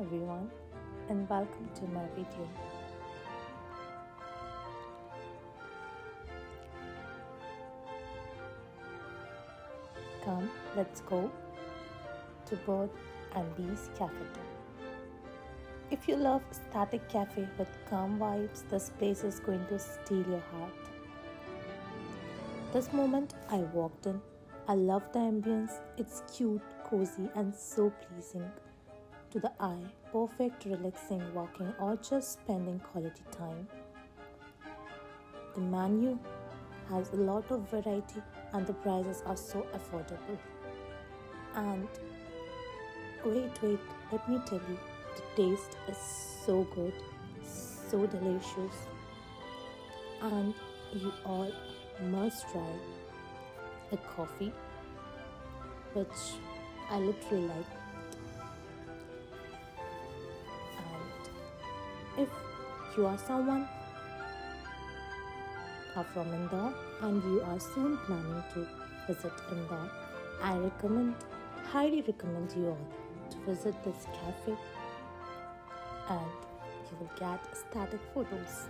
everyone, and welcome to my video. Come, let's go to Bird and Bees Cafeto. If you love static cafe with calm vibes, this place is going to steal your heart. This moment I walked in, I love the ambience. It's cute, cozy, and so pleasing to the eye. Perfect relaxing walking or just spending quality time. The menu has a lot of variety and the prices are so affordable. And wait, let me tell you, the taste is so good, so delicious, and you all must try the coffee, which I literally like. And if you are someone are from Indore and you are soon planning to visit Indore, I highly recommend you all to visit this cafe and you will get static photos.